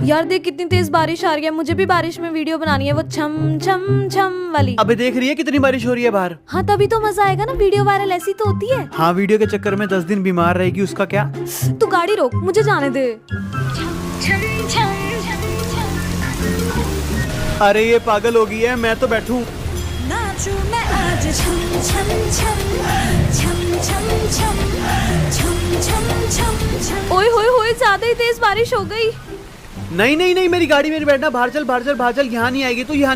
यार देख कितनी तेज बारिश आ रही है, मुझे भी बारिश में वीडियो बनानी है, वो छम छम छम वाली। अबे देख रही है कितनी बारिश हो रही है बाहर। हाँ तभी तो मजा आएगा ना, वीडियो वायरल ऐसी तो होती है। हाँ वीडियो के चक्कर में 10 दिन बीमार रहेगी, उसका क्या। तू गाड़ी रोक, मुझे जाने दे। अरे ये पागल हो गई है, मैं तो बैठूं। ओए होए होए, ज्यादा ही तेज बारिश हो गई। नहीं नहीं नहीं, मेरी गाड़ी में बैठना, बाहर चल बाहर चल बाहर चल, यहाँ नहीं आएगी तू, यहाँ